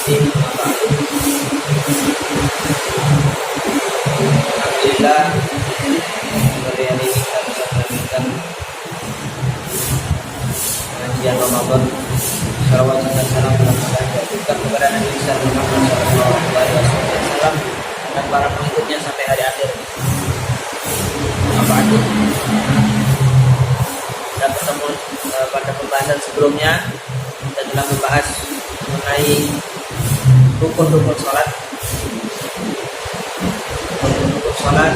Alhamdulillah, pada hari ini kita bisa melanjutkan pengajian Ramadan. Salawat dan salam kepada Nabi Muhammad SAW dan para pengikutnya sampai hari akhir. Apa itu? Kita bertemu pada pembahasan sebelumnya. Kita telah membahas mengenai rukun-rukun sholat. Rukun sholat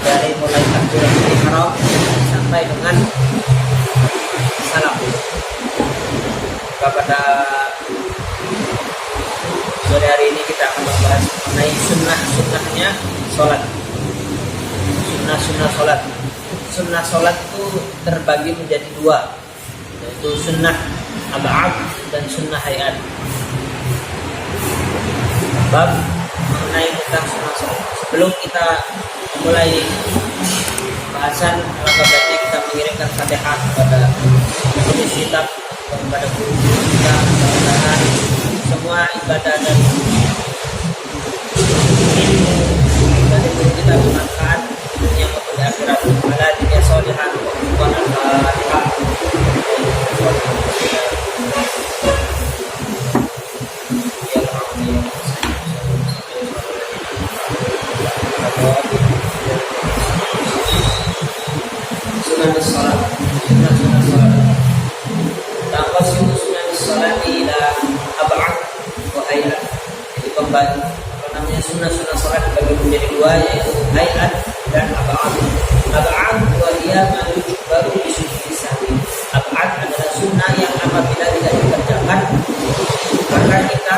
dari mulai takbiratul ihram sampai dengan salam. Pada sore hari ini kita akan membahas mengenai sunnah-sunnahnya sholat. Sunnah-sunnah sholat. Sunnah sholat itu terbagi menjadi dua, yaitu sunnah ab'ad dan sunnah hayat. Bab mengenai tentang sunnah sholat. Sebelum kita mulai bahasan, alangkah baiknya kita mengirimkan Fatihah kepada penulis kitab, kepada guru kita, mudah-mudahan semua ibadah dan ilmu dari guru kita bermanfaat dunia maupun di akhirat. Ala dunia sholihan wa hubban al-fatihah. Sunnah salat, sunnah salat. Taqasimu sunnah salat ila ab'ad wa hayat. Jadi pembagi sunnah salat dibagi menjadi dua, yaitu hayat dan ab'ad. Ab'ad wa hiya ma yujbaru bi sujudi sahwi. Ab'ad adalah sunnah yang apabila tidak dikerjakan maka kita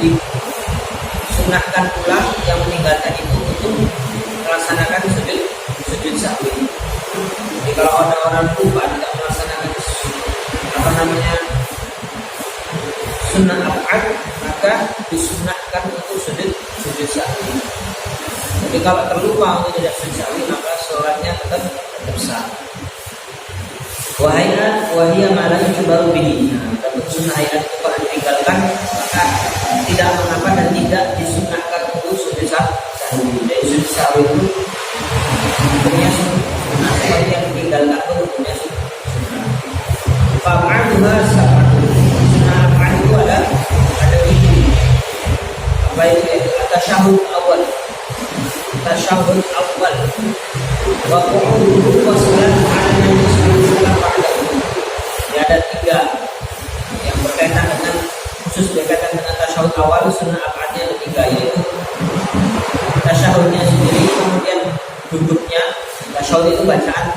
disunahkan pula yang meninggalkan itu untuk melaksanakan sujud sahwi. Jadi kalau orang lupa tidak melaksanakan sunnah ab'ad, maka disunahkan untuk sujud sahwi. Jadi kalau terlupa untuk tidak sujud sahwi, maka sholatnya tetap sah. Wahia malah itu baru bihi. Dan sunnah hayat itu kalau ditinggalkan maka tidak mengapa dan tidak disunahkan untuk sujud sahwi. Jadi sujud sahwi itu punya sunnah sholat yang ditinggalkan itu punya sunnah. Fa'aduha sab'atu. Sunnah ab'ad itu ada 7. Apa itu? Tasyahud awal. Wa qu'uduhu wa salatu ala nabi sallallahu alaihi wasallam. Ada 3 yang berkaitan dengan khusus berkaitan dengan tasyahud awal. Sunnah ab'adnya ada 3, yaitu tasyahudnya sendiri, kemudian duduknya. Tasyahud itu bacaan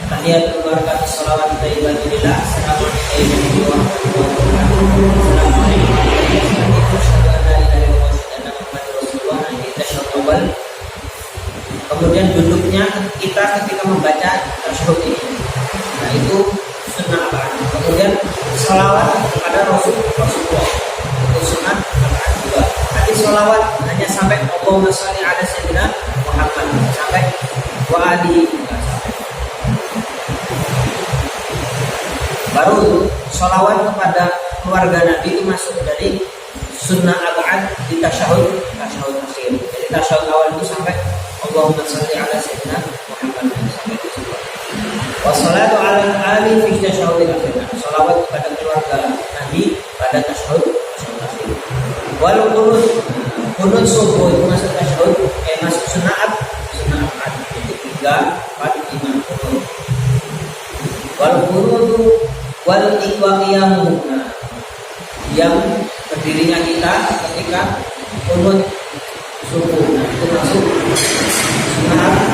tahiyatul barakatuh shalawat thayyibatullillah assalamu alaikum warahmatullahi wabarakatuh. Kemudian duduknya kita ketika membaca tasyahud ini. Nah, itu sunnah ab'ad. Kemudian shalawat kepada Rasulullah itu sunnah ab'ad juga. Nanti shalawat hanya sampai Allahumma sholli ala sayyidina Muhammad, sampai wa alihi sampai. Baru sholawat kepada keluarga Nabi itu masuk dari sunnah ab'ad di tasyahud akhir. Jadi tasyahud awal itu sampai Allahumma sholli ala sayyidina Muhammad sampai di situ. Wassalatu ala ali fi tasyahudil akhir. Sholawat kepada keluarga Nabi pada tasyahud akhir. Wal qunut subuh itu masuk tasyahud, masuk sunnah ab'ad. Itu 3, 4, 5 qunut. Wal qunutu wal iqaqiyamu. Yang berdirinya kita ketika qunut subuh, itu masuk sunnah ab'ad.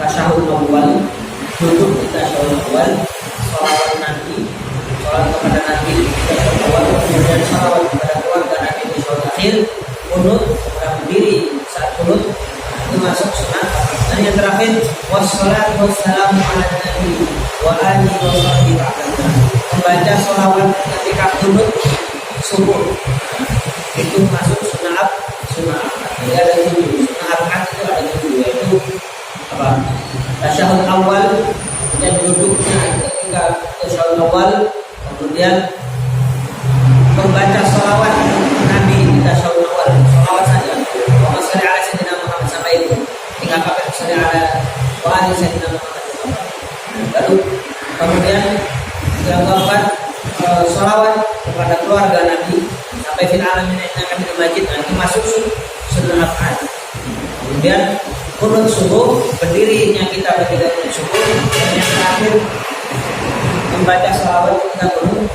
Tasyahud awal, duduk di tasyahud awal, sholawat Nabi, sholat kepada Nabi di tasyahud awal, kemudian sholawat kepada keluarga Nabi di tasyahud akhir, qunut, berdiri saat qunut, itu masuk sunnah. Dan yang terakhir, wassalatu wassalamu ala nabi wa alihi wa sahbihi ba'da. Membaca sholawat ketika qunut subuh, itu masuk sunnah. Jadi ada 7. Sunnah ab'ad tasyahud awal dan duduknya ketika tasyahud awal, kemudian membaca sholawat Nabi di tasyahud awal, sholawat saja. Wa sholli ala sayyidina Muhammad sampai itu. Tinggal pakai sholli ala wa ali sayyidina Muhammad. Baru kemudian yang keempat sholawat kepada keluarga Nabi sampai fil alamin innaka hamidum majid. Nah, itu masuk sunnah af'al. Kemudian kunut subuh, berdirinya kita ketika kunut subuh, dan yang terakhir membaca sholawat ketika kunut.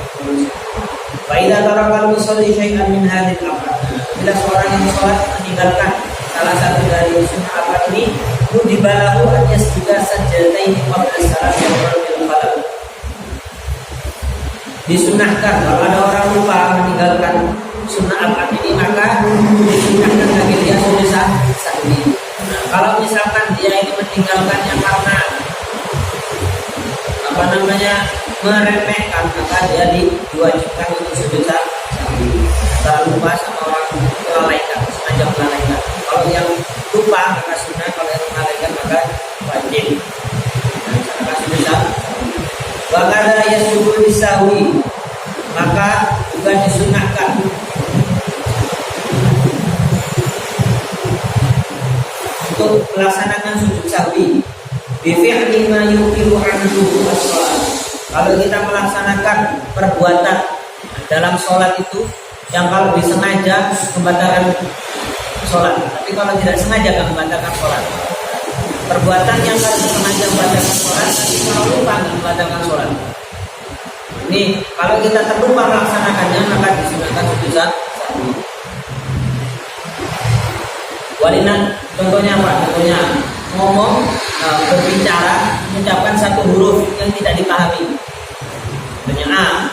Fa idza tarakal musalli syai'an min hadhil af'al. Bila seorang yang sholat meninggalkan salah satu dari sunnah af'al ini, nudibalahu an yasjuda sajdatain qabla salam bil falaq. Disunahkan kalau ada orang lupa meninggalkan sunnah af'al ini, maka disunahkan bagi dia sujud sahwi. Nah, kalau misalkan dia ini meninggalkannya karena meremehkan, maka dia diwajibkan untuk sujud sahwi. Kalau lupa sama orang melalaikan, sengaja melalaikan. Kalau yang lupa maka sunnah, kalau yang melalaikan maka wajib. Maka sujud sahwi. Wakada yasjudu lisahwi, maka juga disunahkan untuk melaksanakan sujud sahwi bi fi'li ma yuqiru anhu as-shalah. Kalau kita melaksanakan perbuatan dalam sholat itu yang kalau disengaja membatalkan sholat, tapi kalau tidak sengaja akan membatalkan sholat. Perbuatan yang kalau disengaja membatalkan sholat, tapi kalau lupa membatalkan sholat. Ini kalau kita terlupa melaksanakannya, maka disunahkan sujud sahwi. Walinan contohnya apa? Contohnya ngomong, berbicara, mengucapkan satu huruf yang tidak dipahami. Contohnya A,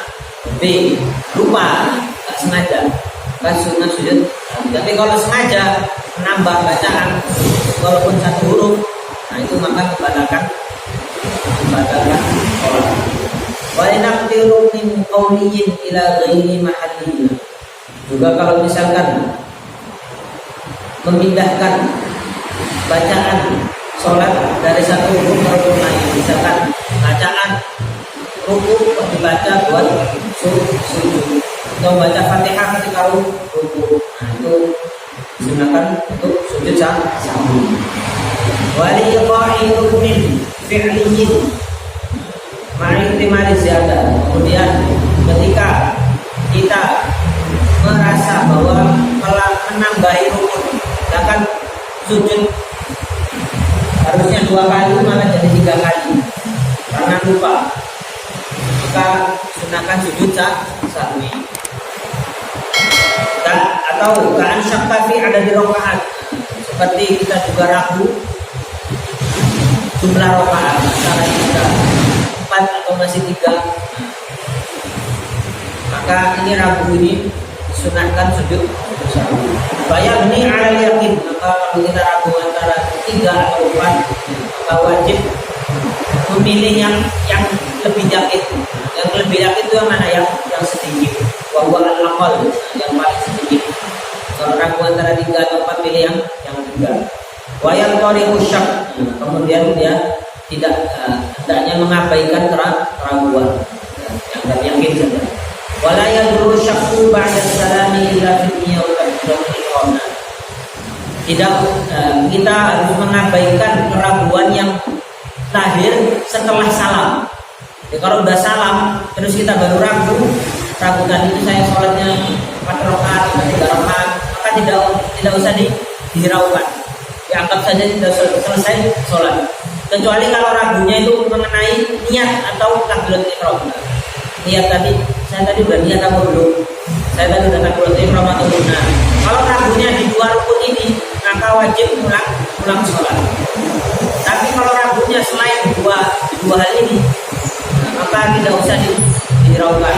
B, lupa, tak sengaja, kan sunnah sujud. Tapi kalau sengaja menambah bacaan walaupun satu huruf, nah itu maka membatalkan sholat. Walinaqtiru min qawliyin ila ghairi mahallihi. Juga kalau misalkan memindahkan bacaan sholat dari satu rukun ke rukun lain, misalkan bacaan rukun dibaca buat sujud, atau baca Fatihah ketika rukun, nah itu digunakan untuk sujud sahwi. Wali qa'i ruknin fi'liyin ma'ihtimali ziyadah. Kemudian ketika kita merasa bahwa menambahi rukun, akan sujud harusnya 2 kali malah jadi 3 kali karena lupa, maka sunahkan sujud sahwi. Dan atau ka'an syakka fi ada di rakaat, seperti kita juga ragu jumlah rakaat, misalnya kita 4 atau masih 3, maka ini ragu ini sunahkan sujud sahwi. Bayar ini ala yakin, maka kalau kita ragu antara 3 atau 4, maka wajib memilih yang lebih yakin. Yang lebih yakin itu yang mana? Yang sedikit. Wa huwa al-aqal, yang paling sedikit. Kalau ragu antara 3 atau 4, pilih yang 3. Wa yaqtariqu syak, kemudian dia tidak hendaknya mengabaikan keraguan, yang yakin saja. Wala yadurru syakku ba'da salami illa fi dunya wa akhirat. Tidak, kita harus mengabaikan keraguan yang lahir setelah salam. Jadi kalau udah salam terus kita baru ragu tadi itu saya sholatnya 4 rakaat atau 3 rakaat, maka tidak usah dihiraukan, dianggap saja sudah selesai sholat. Kecuali kalau ragunya itu mengenai niat atau takbiratul ihram. Niat tadi, saya tadi udah niat apa belum? Saya tadi udah takbiratul ihram atau belum? Nah, kalau ragunya di 2 rukun ini, maka wajib ulang sholat. Tapi kalau ragunya selain dua hal ini, maka tidak usah dihiraukan,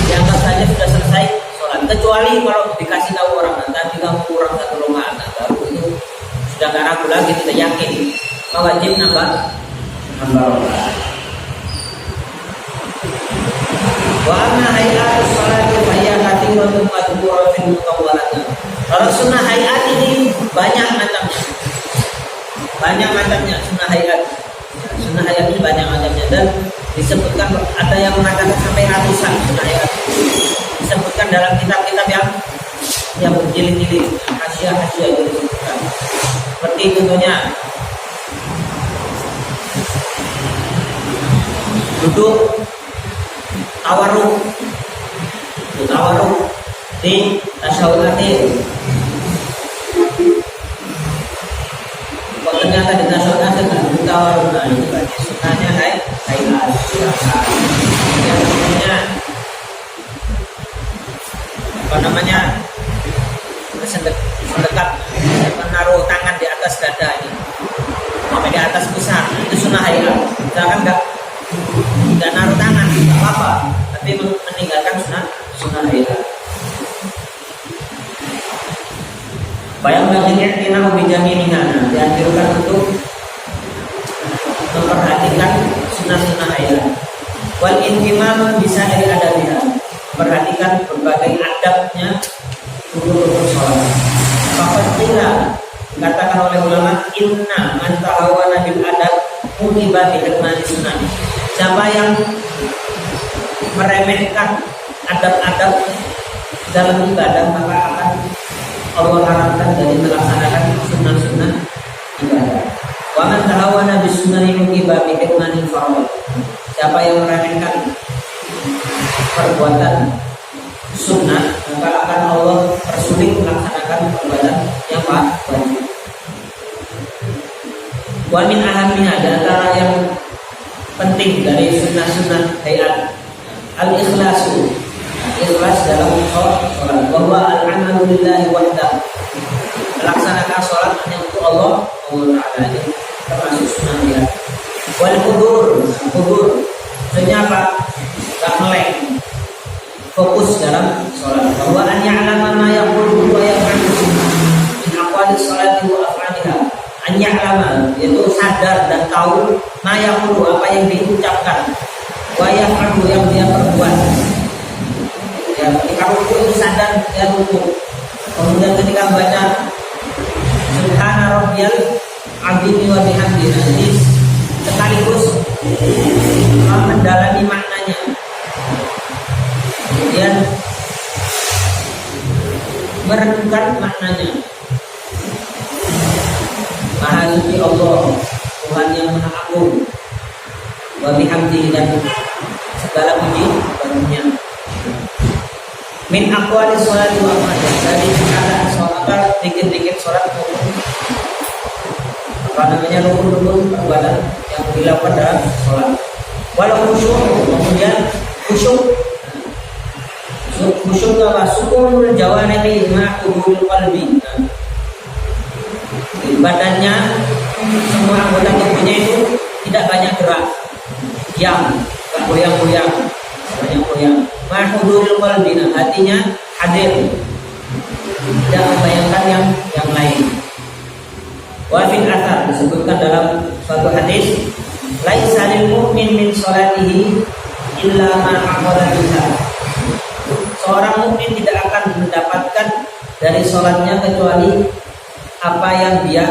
dianggap saja sudah selesai sholat. Kecuali kalau dikasih tahu orang, tadi kamu kurang 1 rakaat, baru itu sudah gak ragu lagi, tidak yakin, maka wajib nambah rakaat. Wa anna hay'atus sholati fa hiya katsiratun madhkuratun mutawwalatun. Kalau sunnah hay'at ini banyak macamnya. banyak macamnya sunnah hayat. Sunnah hayat ini banyak macamnya dan disebutkan ada yang mengatakan sampai ratusan sunnah hayat. Disebutkan dalam kitab-kitab yang berjilid-jilid, hasiah-hasiah itu disebutkan. Seperti contohnya duduk tawarruk di tasyahud akhir. Kalau ternyata di tasyahud akhir duduk tawarruk, nah itu berarti sunnahnya hayat. Yang namanya apa namanya mendekat, menaruh tangan di atas dada ini sampai di atas pusar, itu sunnah hayat. Jangan nggak naruh tangan, nggak apa-apa, tapi meninggalkan sunnah hayat. Bayang baginya kita bijaminihan, dianjurkan untuk memperhatikan sunnah-sunnah hayat. Wal intimam bisa dari adabnya, perhatikan berbagai adabnya rukun sholat. Apabila dikatakan oleh ulama, inna man tahawana bil adab mukiba bi hikmati sunnah. Siapa yang meremehkan adab-adab dalam ibadah, maka akan Allah harapkan dari melaksanakan sunnah-sunnah ibadah. Wa man tahawana bis sunnah mukiba bi hikmati fardhu. Siapa yang meremehkan perbuatan sunnah, maka akan Allah persulit melaksanakan perbuatan yang wajib. Wa min ahammiha, di antara yang penting dari sunnah-sunnah hayat, al-ikhlasu, ikhlas dalam sholat. Bahwa al-amalu lillahi wahdah, melaksanakan sholat hanya untuk Allah Ta'ala, ini termasuk sunnah hayat. Wal qudur, maksudnya apa? Gak melek, fokus dalam sholat. Bahwa an ya'lama ma yaqulu wa yaf'alu min aqwalis sholati wa af'aliha. An ya'lama, yaitu sadar dan tahu ma yaqulu, apa yang diucapkan, wa yaf'alu, yang dia perbuat. Ya, ketika ruku itu sadar dia ruku. Kemudian ketika baca subhana rabbiyal azim wa bihamdihi, jadi sekaligus mendalami maknanya. Kemudian merenungkan maknanya. Maha suci Allah, Tuhan yang maha agung, wa bihamdihi, dan segala puji baginya. Min aqwalis sholati wa af'aliha, dari perkataan sholat, dikit-dikit sholat maupun apa namanya rukun-rukun perbuatan yang dilakukan dalam sholat. Walau khusyuk, kemudian khusyuk apa? Sukunul jawarihi ma'qubul qalbi. Badannya, semua anggota tubuhnya itu tidak banyak gerak, diam, tak goyang-goyang, banyak goyang. Ma'qubul qalbi, hatinya hadir, tidak membayangkan yang lain. Wa fil athar, disebutkan dalam suatu hadis, laisa lil mu'min min sholatihi illa ma aqala biha. Seorang mukmin tidak akan mendapatkan dari sholatnya kecuali apa yang dia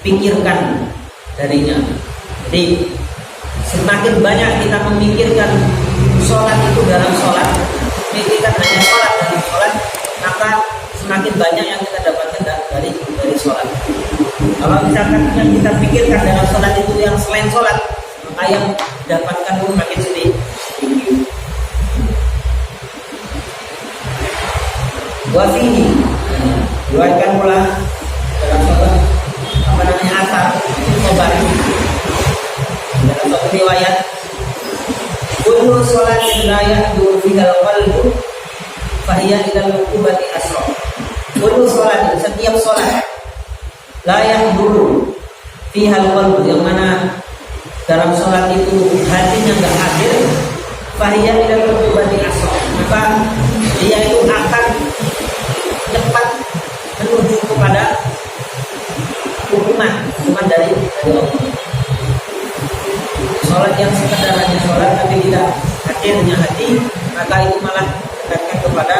pikirkan darinya. Jadi semakin banyak kita memikirkan sholat itu dalam sholat, memikirkan hanya sholat dalam sholat, maka semakin banyak yang kita dapatkan dari sholat. Kalau misalkan yang kita pikirkan dalam sholat itu yang selain sholat, maka yang dapatkan pun makin sedikit. Wafihi, diriwayatkan pula dalam sholat apa namanya asar itu khobar. Dalam suatu riwayat, kullu sholatin la yahduru fiha al-qalbu fahiya ila al-uqubati asra. Kullu sholatin, setiap sholat, la yahduru fiha al-qalbu, yang mana dalam sholat itu hatinya enggak hadir, fahiya ila al-uqubati asra, maka dia itu akan cepat menuju kepada hukuman dari Allah. Sholat yang sekedar hanya sholat tapi tidak hadirnya hati, maka itu malah mendekatkan kepada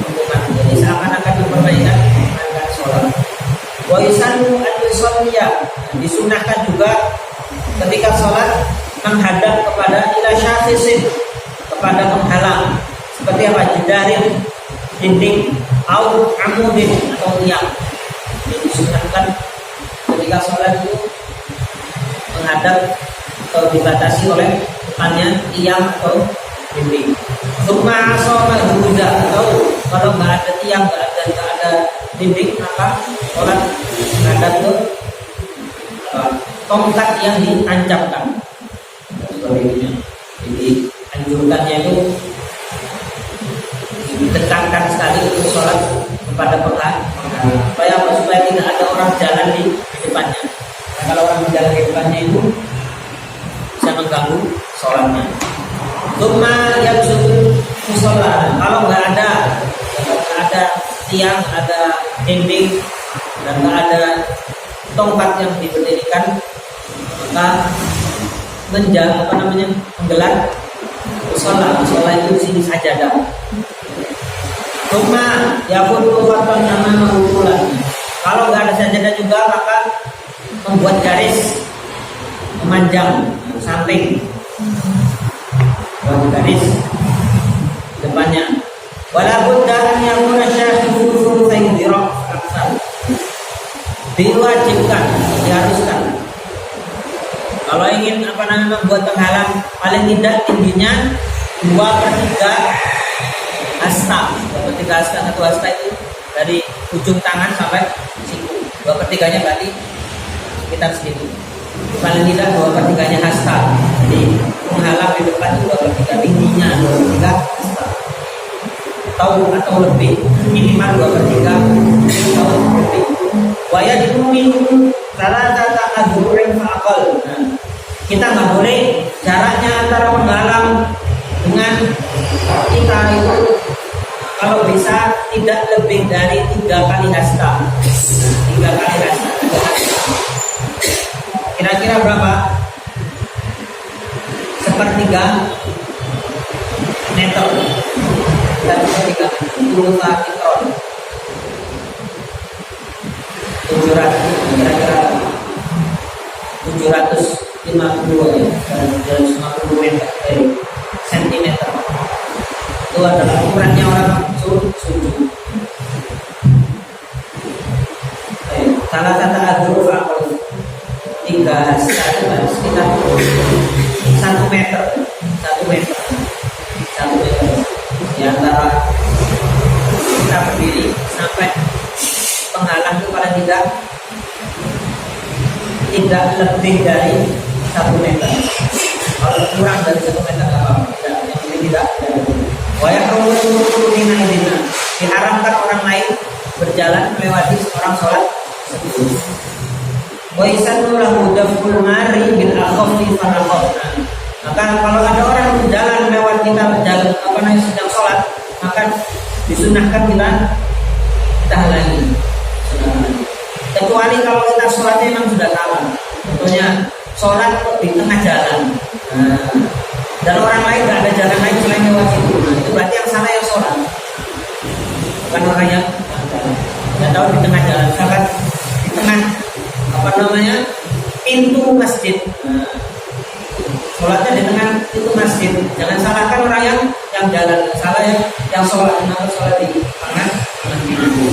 hukuman. Jadi seakan-akan memperbaikan sholat. Wa Waisan al-yusalliya, disunahkan juga ketika sholat menghadap kepada ila syafisin, kepada penghalang seperti apa, jedarin, dinding, au amudin atau tiang. Jadi disunahkan ketika sholat itu menghadap atau dibatasi oleh depannya tiang atau dinding. Summa asoma huda, atau kalau nggak ada tiang, nggak ada dinding, maka sholat menghadap ke tongkat yang ditancapkan. Jadi anjurkannya itu ditekankan sekali untuk sholat kepada penghalang. Supaya tidak ada orang jalan di depannya. Nah, kalau orang jalan di depannya itu bisa mengganggu sholatnya. Cuma yang sudah musola, kalau nggak ada tiang, ada dinding, dan nggak ada tongkat yang diberdirikan, maka menggelar musola itu sini sajadah. Cuma ya pun kufatan nama mengukulan. Kalau nggak ada sajadah juga, maka membuat garis memanjang samping, garis depannya. Walaupun dahan yang munasyahu sayyidirah aksar, diwajibkan, diharuskan. Kalau ingin membuat penghalang, paling tidak tingginya 2/3 hasta. 2/3 hasta, 1 hasta itu dari ujung tangan sampai siku. 2/3-nya berarti sekitar segitu. Paling tidak 2/3-nya hasta. Jadi penghalang di depan itu 2/3 tingginya, 2/3 hasta. Atau lebih, minimal 2/3 atau lebih. Waya dimumin salah kata azurin fa'akal. Kita nggak boleh jaraknya antara penghalang dengan kita itu kalau bisa tidak lebih dari 3 kali hasta. 3 kali hasta. Kira-kira berapa? 1/3 meter. Dan 1/3 mikron. 750 meter sentimeter. Itu adalah ukurannya orang sujud. Salah kata adruf atau 3 hasta sekitar 1 meter. 1 meter di antara kita berdiri sampai penghalang itu paling tidak lebih dari 1 meter. Kalau kurang dari 1 meter nggak apa-apa. Tidak. Wayang rumah diharamkan orang lain berjalan melewati orang sholat sebelum. Waisan lahu daful mari bil akhafi fanakhafna. Maka kalau ada orang berjalan lewat kita berjalan sedang sholat, maka disunahkan kita halangi. Kecuali kalau kita sholatnya memang sudah salah. Contohnya sholat di tengah jalan, dan orang lain nggak ada jalan lain selain lewat situ. Itu berarti yang salah yang sholat, bukan orang yang nggak tahu di tengah jalan. Misalkan di tengah pintu masjid, sholatnya di tengah pintu masjid. Jangan salahkan orang yang jalan, salah yang sholat. Kenapa sholat di tengah pintu?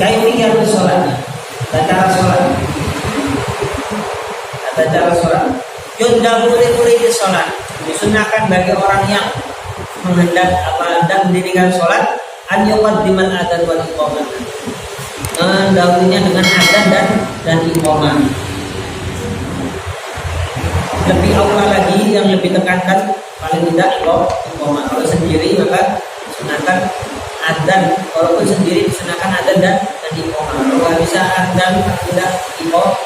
Kaifiyah sholatnya, cara sholat. Yundabu li sholat, disunahkan bagi orang yang hendak mendirikan sholat, an yuqaddimal adzan wal iqamah, mendahulunya dengan adzan dan iqamah. Lebih awal lagi, yang lebih tekankan paling tidak iqamah. Kalau sendiri maka disunahkan adzan, walaupun sendiri disunahkan adzan dan iqamah. Kalau bisa adzan tidak iqamah.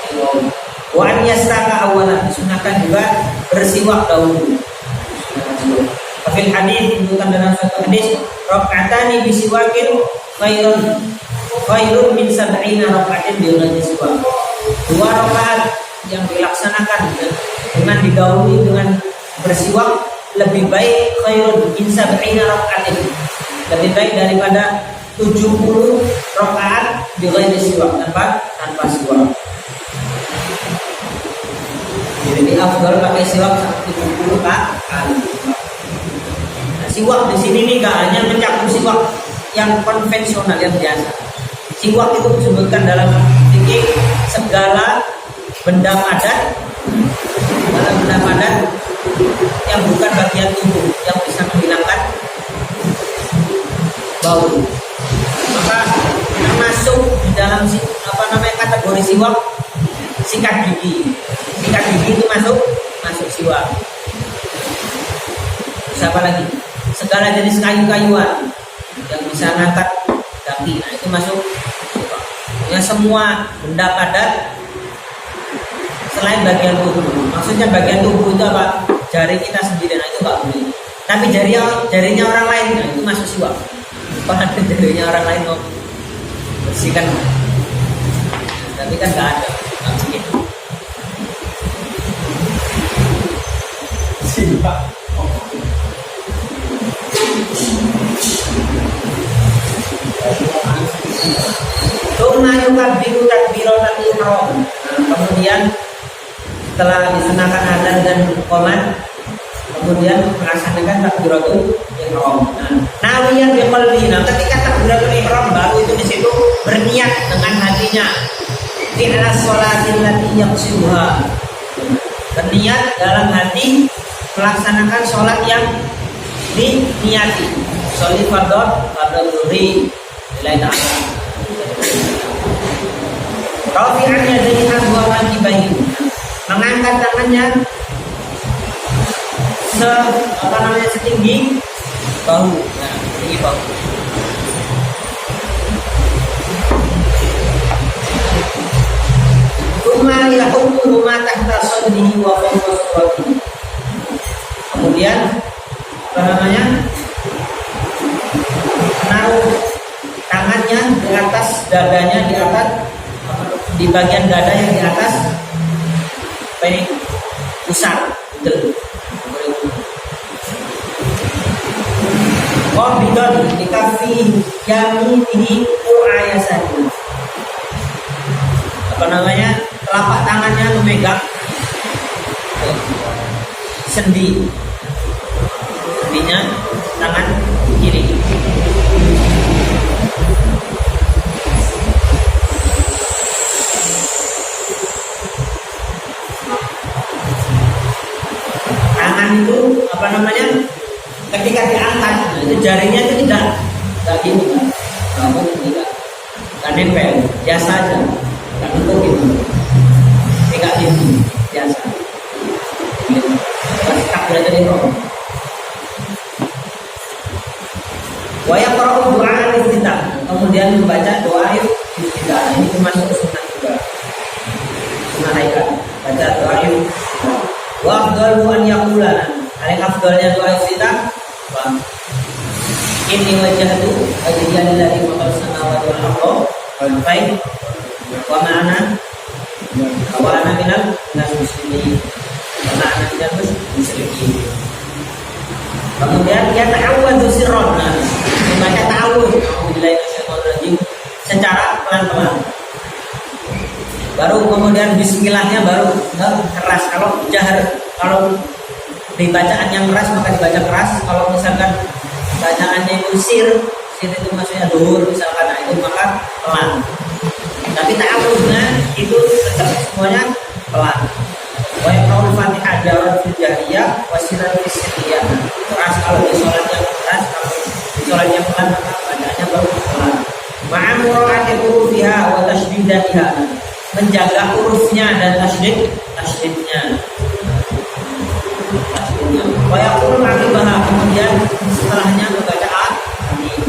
Wa an yastaka awalan, disunahkan juga bersiwak dahulu. Fil hadis bukan dalam satu hadis, rakaatani bisiwakin khairun min sab'ina rakaatin bi ghairi siwak. 2 rakaat yang dilaksanakan dengan didahului dengan bersiwak lebih baik khairun min sab'ina raka'atin, lebih baik daripada 70 rakaat di ghairi siwak, tanpa siwak. Jadi afdal pakai siwak 70 kali. Nah, siwak di sini nih gak hanya mencakup siwak yang konvensional yang biasa. Siwak itu disebutkan dalam fikih segala benda padat, yang bukan bagian tubuh yang bisa menghilangkan bau. Maka termasuk di dalam kategori siwak sikat gigi. Sikat gigi itu masuk siwak. Siapa lagi? Segala jenis kayu-kayuan yang bisa ngangkat daki, nah itu masuk siwak. Ya, semua benda padat selain bagian tubuh. Maksudnya bagian tubuh itu apa? Jari kita sendiri, nah itu nggak boleh. Tapi jarinya orang lain, nah itu masuk siwak. Kalau ada jarinya orang lain mau bersihkan, tapi kan nggak ada, nggak mungkin. Siwak. Tumayu kabiru takbiratul ihram. Kemudian setelah disunahkan adzan dan qomat, kemudian melaksanakan takbiratul ihram. Nawiyan biqalbina, ketika takbiratul ihram baru itu di situ berniat dengan hatinya. Fi'la sholatil lati yaqsiduha. Berniat dalam hati melaksanakan sholat yang diniati. Sholli fardhu zuhri lillahi ta'ala. Rafi'an yadayhi wa mankibayhi, mengangkat tangannya setinggi bahu. Nah, tinggi bahu. Tsumma yahullu ma tahta sadrihi wa fawqa suratihi. Kemudian naruh tangannya di atas dadanya, di bagian dada yang di atas pusar betul. Qabidon dikafi yaminihi ayasan. Telapak tangannya memegang sendinya tangan kiri. Tangan itu ketika diangkat itu jarinya itu tidak gini kan, tidak nempel, biasa aja, tidak bentuk gitu, tidak gini, biasa. Takbiratul ihram. Wa yaqra'u du'a al-iftitah, kemudian membaca doa iftitah. Ini termasuk sunnah juga, sunnah haikal, baca doa iftitah. Wa afdalu an yaqula, paling afdalnya doa iftitah, inni wajjahtu wajhiya lillazi fatara samawati wal arda baik wa ana minal muslimin. Kemudian dia ta'awwadzu sirran, membaca ta'awudz secara pelan-pelan. Baru kemudian bismillahnya baru keras. Kalau jahar, kalau di bacaan yang keras maka dibaca keras. Kalau misalkan bacaannya itu sir itu maksudnya dhuhur misalkan, nah itu maka pelan. Tapi ta'awudznya itu tetap semuanya pelan. Wa yaqra'ul Fatihah jaran fil jahriyah wa sirran fis sirriyah. Keras kalau di sholat yang keras, kalau di sholat yang pelan maka bacaannya baru pelan. Ma'a mura'ati hurufiha wa tasydidatiha, menjaga hurufnya dan tasydidnya. Wa yaqulu aqibaha, kemudian setelahnya membaca amin.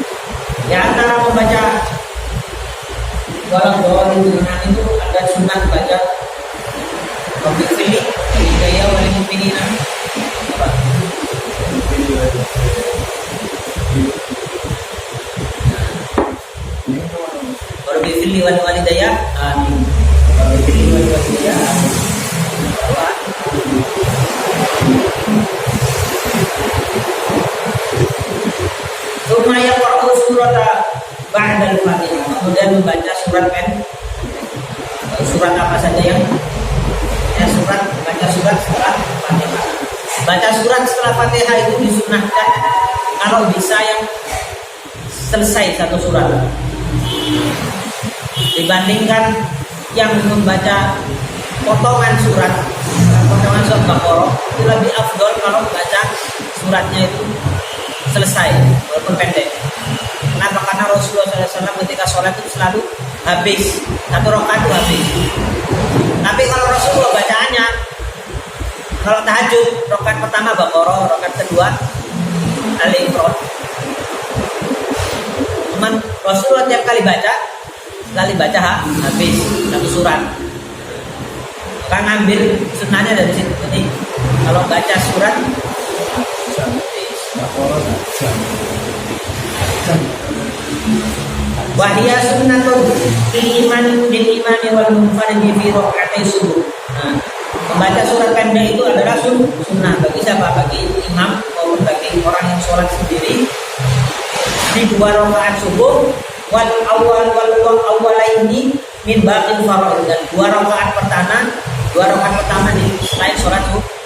Di antara membaca dalam doa itu ada sunnah baca Rabbil fili hidayah wal mu'minina. Rabbil fili wal walidayah amin. Rabbil fili wal walidayah amin. Tsumma yaqra'u surata ba'da al-Fatihah. Kemudian membaca surat surat apa saja yang baca surat setelah Fatihah. Baca surat setelah Fatihah itu disunahkan kalau bisa yang selesai satu surat, dibandingkan yang membaca potongan surat Baqarah. Itu lebih afdol kalau baca suratnya itu selesai walaupun pendek. Kenapa? Karena Rasulullah SAW ketika sholat itu selalu habis satu rakaat itu habis. Tapi kalau Rasulullah bacaannya, kalau tahajud rakaat pertama Baqarah, rakaat kedua Ali Imran. Cuman Rasulullah tiap kali baca habis satu surat. Maka ngambil sunnahnya dari situ. Jadi kalau baca surat wahia sunnatun fil imani wal munfaridi fi raka'atai subuh. Nah, membaca surat pendek itu adalah sunnah bagi siapa? Bagi imam maupun bagi orang yang sholat sendiri di 2 rakaat subuh wal awwalaini min baqil faraid, dan 2 rakaat pertama di selain sholat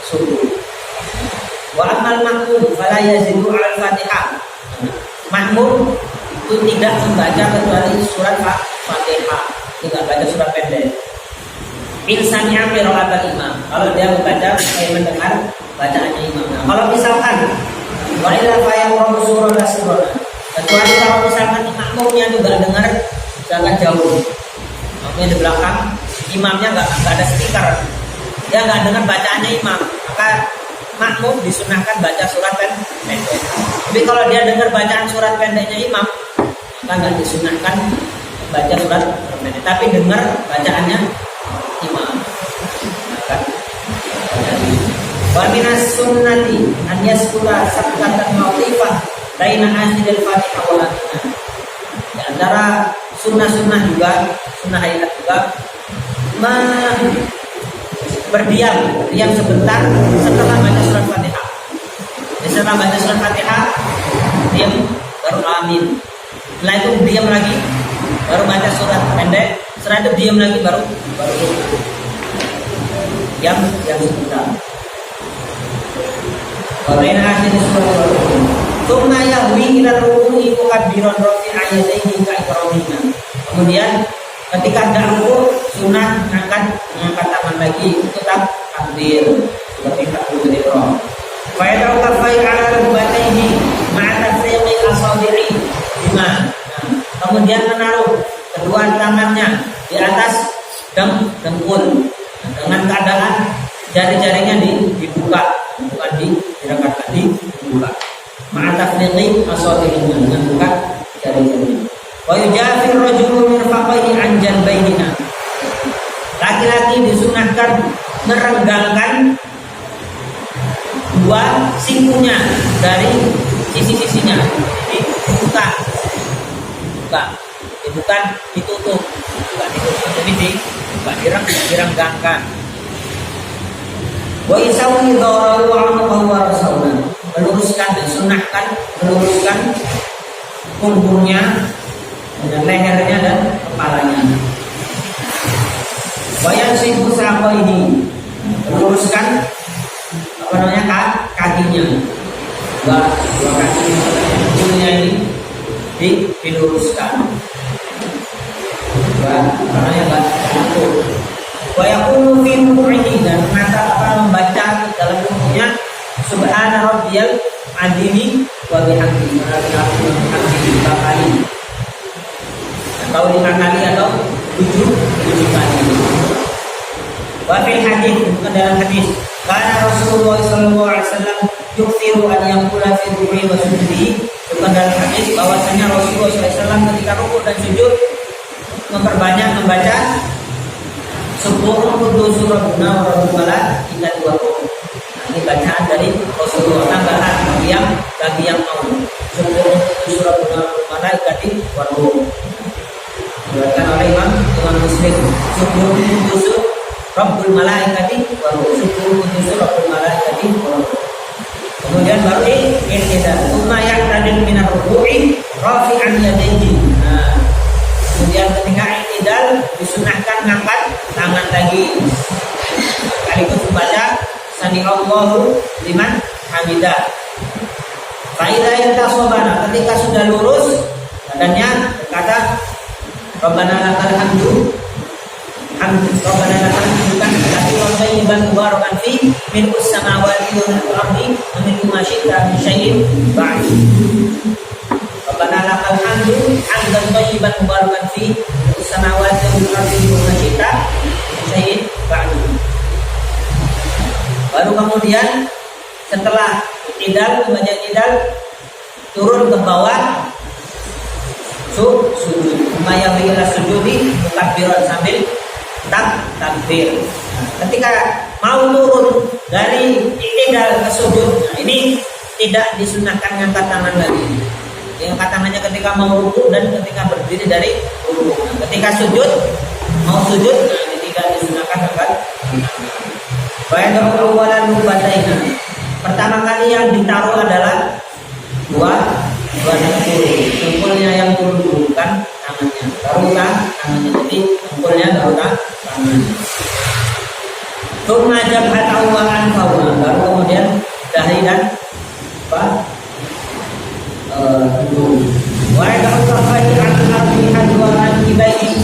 subuh. Wa amal makmum fala yazidu al Fatihah. Makmum itu tidak membaca kecuali surat Fatihah, tidak baca surat pendek. Insani'a qira'atul imam, kalau dia membaca kayak mendengar bacaannya imam. Nah, kalau misalkan wa ila fa yaqra'u surata surata, kecuali kalau misalkan makmumnya juga dengar jangan jauh, makmumnya di belakang, imamnya nggak ada speaker, dia nggak dengar bacaannya imam, maka makmum disunahkan baca surat pendek. Tapi kalau dia dengar bacaan surat pendeknya imam, maka nggak disunahkan baca surat pendek, tapi dengar bacaannya imam. Wa minas sunnati an yaskura sabqatan mautifah baina akhiril Fatihah wal akhirah. Di antara sunnah-sunnah juga, sunnah hayat juga, berdiam sebentar setelah baca surat Fatihah. Setelah baca surat Fatihah, diam baru amin. Setelah itu diam lagi, baru baca surat pendek. Setelah itu diam lagi, baru diam sebentar. Baina akhir surat Tsumma yahwi ila ruku'i mukabbiran rafi'a yadayhi ka ikramina. Kemudian ketika hendak ruku, sunah mengangkat tangan lagi, tetap takbir seperti takbiratul ihram. Fa yad'u kaffai 'ala rukbatayhi ma'a tasriqi asabi'i bima. Kemudian menaruh kedua tangannya di atas dengkul dengan keadaan jari-jarinya dibuka, bukan digerakkan, dibuka. Ma'a tasriqi asabi'i, dengan buka jari-jarinya. Wa yujafir rajulu mirfaqaihi an janbaihina. Laki-laki disunahkan merenggangkan 2 sikunya dari sisi-sisinya. Jadi dibuka, bukan ditutup, jadi direnggangkan. Wa isawi dharahu wa rasulna, meluruskan, disunahkan meluruskan punggungnya dan lehernya dan kepalanya. Wayan sibu sako ini meluruskan kakinya, dua kakinya ini diluruskan. Karena enggak jatuh. Wayakulu fi ruku'ihi, dan membaca dalam ruku'nya subhana rabbiyal azimi wa bihamdihi kali. Atau 5 kali atau 7 kali. Wa fil hadis, dalam hadis, karena Rasulullah SAW yukthiru an yaqula fi ruku'i wa sujudi. Dalam hadis bahwasanya Rasulullah SAW ketika rukuk dan sujud memperbanyak membaca Subhanallah qudus rabbuna wa rabbul malaikati wa ruh. Ini bacaan dari Rasulullah, tambahan bagi yang mau. Subhanallah qudus rabbuna wa rabbul malaikati wa ruh. Diriwayatkan oleh Imam Muslim. Subhanallah qudus rabbul malaikati wa ruh. Subhanallah qudus rabbul malaikati wa ruh. Kemudian baru i'tidal. Tsumma ya'tadil minar ruku'i rafi'an yadayhi. Nah, kemudian ketika i'tidal disunahkan ngangkat tangan lagi. Sekaligus membaca sami'allahu liman hamidah. Fa idza intasobana, ketika sudah lurus badannya berkata Rabbana lakal hamdu. Rabbana lakal hamdu kan katsiran thayyiban mubarakan fi mil'us samawati wal ardi wa min ma syi'ta min syai'in ba'd. Rabbana lakal hamdu hamdan thayyiban mubarakan fi mil'us samawati wal ardi wa ma syi'ta min syai'in ba'd. Baru kemudian setelah i'tidal, membaca i'tidal, turun ke bawah sujud. Maya bila sujudi mukabbiran sambil takbir. Ketika mau turun dari i'tidal ke sujud, nah ini tidak disunahkan ngangkat tangan lagi. Angkat tangannya ketika mau rukuk dan ketika berdiri dari rukuk. Nah, ketika mau sujud, nah ini tidak disunahkan angkat. Bayangkan awalan rukbataina. Pertama kali yang ditaruh adalah dua dengkulnya yang turun-turunkan tangannya, taruhkan tangannya, jadi dengkulnya taruhkan tangannya. Tsumma jabhatahu wa anfahu, baru kemudian dahi dan wa yad'u kafaihi 'ala al-ardi wa al-kibaihi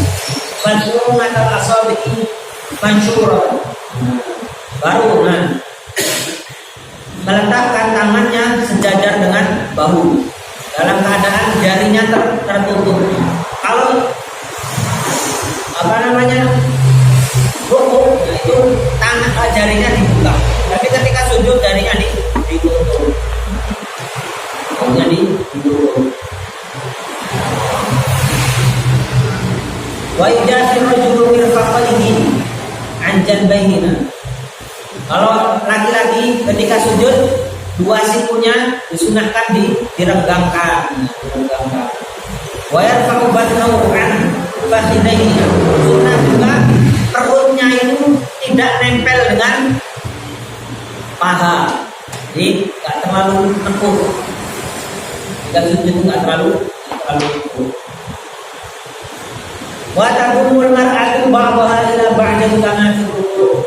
fad'u matal asabihi mansyura. Baru meletakkan tangannya sejajar dengan bahu dalam keadaan jarinya tertutup. Kalau rukuk, nah itu tangan jarinya dibuka. Tapi ketika sujud jarinya ditutup. Jadi ditutup. Wa idza rajulu mirfaqaihi an janbayhi. Kalau laki-laki ketika sujud dua sikunya disunahkan direnggangkan. Wa yarfa'u batnahu an fakhidaihi. Sunnah juga perutnya itu tidak nempel dengan paha. Jadi enggak terlalu nekuk. Jika sujud itu enggak terlalu nekuk. Wa taqumul mar'atu ba'daha ila ba'din kama fi ruku'.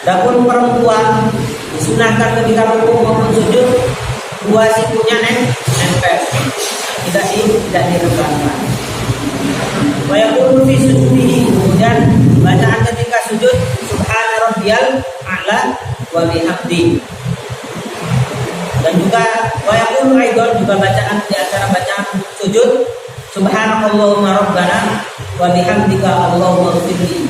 Adapun perempuan disunahkan ketika rukuk maupun sujud dua sikunya nempel, tidak direnggangkan. Wa yaqulu fi sujudihi, kemudian bacaan ketika sujud subhana rabbiyal a'la wa bihamdi. Dan juga wa yaqulu aidan, juga bacaan di antara bacaan sujud subhanakallahumma rabbana wa bihamdika allahumma ighfirli.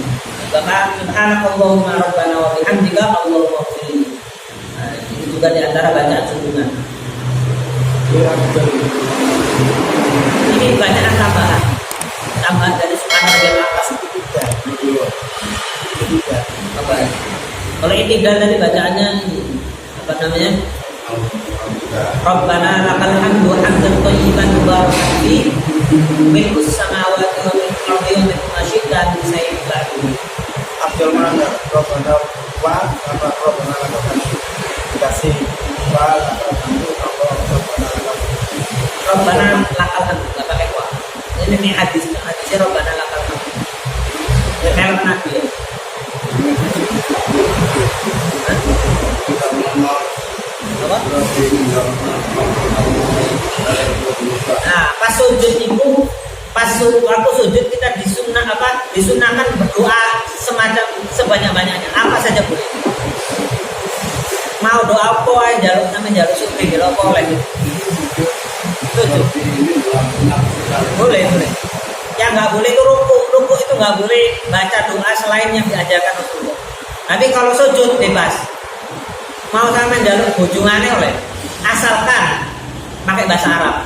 Subhanakallahumma rabbana wa bihamdika allahumma ighfirli. Nah, itu juga di antara bacaan sujudan. Ini bacaan tambahan dari subhanallah yang atas itu tiga. Apa? Kalau ini tiga tadi bacaannya apa namanya? Rabbana lakal hamdu hamdan thayyiban mubarakan fi mil'us samawati wa min ardi wa min ma syi'ta min syai'in ba'd. Abdul Mana Rabbana wa apa Rabbana lakal hamdu dikasih wa Rabbana lakal hamdu enggak pakai wa. Ini hadisnya Rabbana lakal hamdu. Ya merek Nabi ya. Apa? Nah, pas sujud itu, waktu sujud kita disunahkan berdoa semacam sebanyak-banyaknya, apa saja boleh. Mau doa apa aja, jaluk namanya jaluk syukur, jaluk apa oleh. Sujud. Boleh. Yang nggak boleh itu rukuk itu nggak boleh baca doa selain yang diajarkan Rasulullah. Tapi kalau sujud bebas. Mau sampai jaluk bojongane oleh, asalkan pakai bahasa Arab.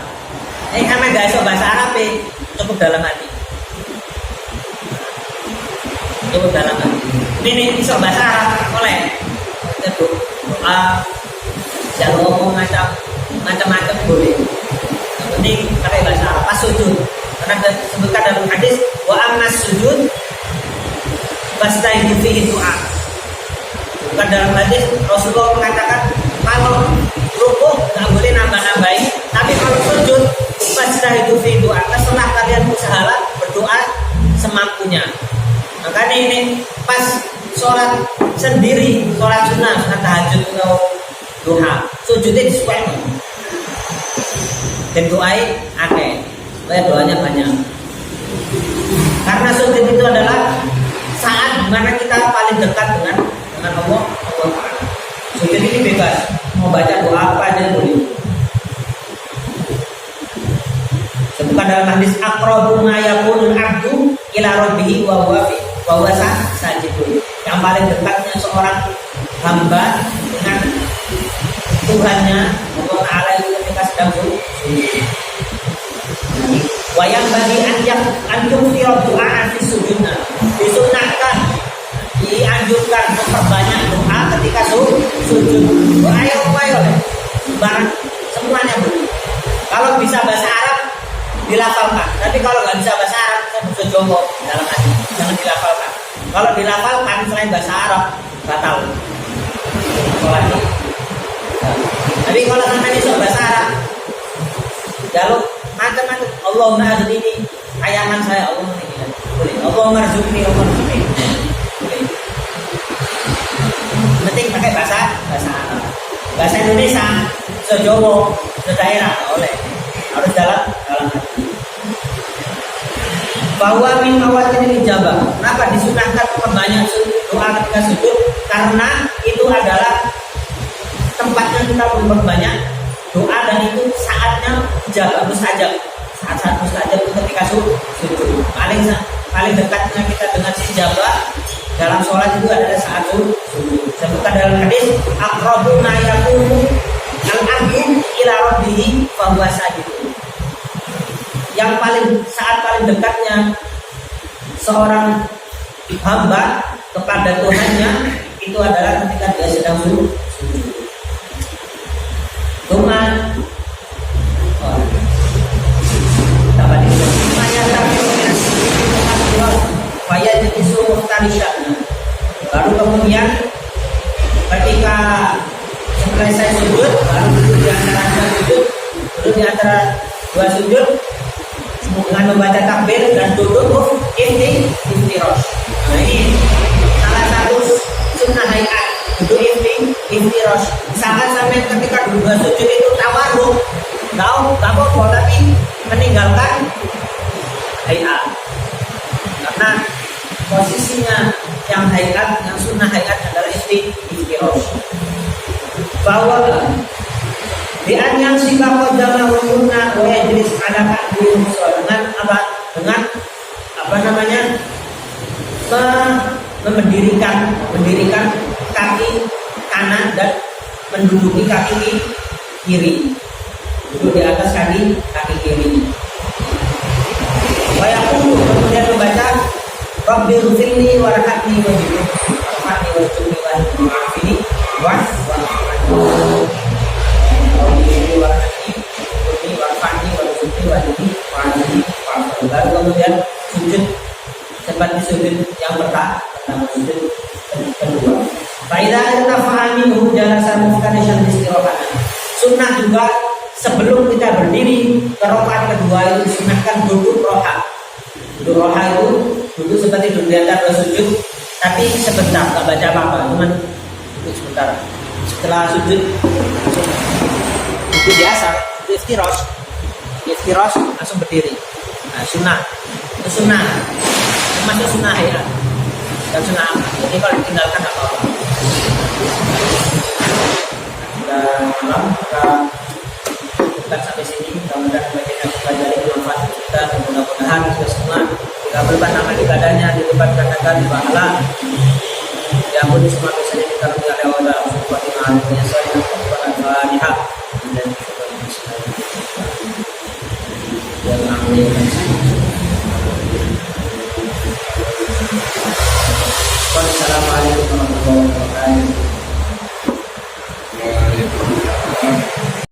Sampai gak iso bahasa Arab cukup dalam hati. Ini iso bahasa Arab oleh. Itu doa, jaluk ngomong macam-macam boleh. Yang penting pakai bahasa Arab. Pas sujud, karena disebutkan dalam hadis wa ammas sujud fasta'idu fihi du'a. Bukan dalam hadis Rasulullah mengatakan kalau sendiri sholat sunnah tahajud atau duha, sujudnya disukai dan doai akeh, supaya doanya banyak. Karena sujud itu adalah saat dimana kita paling dekat dengan Allah Taala. Sujud ini bebas, mau baca doa apa aja boleh. Sebutkan dalam hadis aqrabu ma yakunul abdu ila rabbih wa huwa sajidun. Yang paling dekatnya seorang hamba dengan Tuhannya Allah Taala itu ketika sedang sujud. Wayang bagi anjung doa fi sujudna. Disunahkan, dianjurkan memperbanyak doa ketika sujud. Ayo barang semuanya boleh. Kalau bisa bahasa Arab dilafalkan. Tapi kalau nggak bisa bahasa Arab, saya bisa Jawa dalam hati. Jangan dilafalkan. Kalau dilafalkan selain bahasa Arab batal. Sholatnya. Tapi kalau sampai bisa bahasa Arab, jaluk macam-macam. Allahumma ahdini, ayaman saya Allahumma ini. Boleh. Allahumma rzuqni, Allahumma rzuqni. Boleh. Penting pakai bahasa Arab. Bahasa Indonesia, se-Jawa, se-daerah oleh. Harus dalam hati. Bahwa min mawatin ijabah. Kenapa disunahkan memperbanyak doa ketika sujud? Karena itu adalah tempatnya kita memperbanyak doa dan itu saatnya ijabah mustajab. Saat mustajab itu ketika sujud. Paling dekatnya kita dengan ijabah dalam sholat itu adalah saat sujud. Sebutkan dalam hadis aqrabu ma yakunu al-abdu ila rabbih fa huwa sajidun. Yang saat paling dekatnya seorang hamba kepada Tuhannya itu adalah ketika dia sedang sujud. Tuhan baru kemudian ketika selesai sujud baru duduk di antara dua sujud, duduk di antara dua sujud dengan membaca takbir dan duduk iftirosh. Nah ini salah satu sunnah hayat duduk iftirosh. Misalkan sampai ketika dua sujud itu tawarruk, tahu apa tapi meninggalkan hayat karena posisinya yang hayat, yang sunnah hayat adalah iftirosh. Bahwa Bian yang sifat kodama wujudna wa yajlis ala ka'bi dengan apa? Dengan apa namanya? Mendirikan kaki kanan dan menduduki kaki kiri. Duduk di atas kaki kiri. Wa yaqulu kemudian membaca Rabbil ghfirli warhamni wajibni wajibni wajibni baru kemudian sujud seperti sujud yang pertama sujud kedua. Faidah kita fahami jalasa muftarishan istirahat. Sunnah juga sebelum kita berdiri ke rakaat kedua itu disunahkan duduk roha. Duduk roha itu duduk seperti duduk di antara dua sujud, tapi sebentar, tak baca apa-apa, cuman duduk sebentar. Setelah sujud duduk biasa, duduk iftirosh langsung berdiri. Nah, sunnah, itu sunnah, termasuk sunnah ya, dan sunnah. Jadi kalau ditinggalkan apa-apa. Sudah malam, kita sampai sini. Mudah-mudahan bagian yang pelajari bermanfaat kita, dan mudah-mudahan kita semua dikabulkan amal ibadahnya, dilibatkan di pahala. Diampuni semua dosanya kita oleh Allah Subhanahu wa taala. Dan Assalamualaikum warahmatullahi wabarakatuh.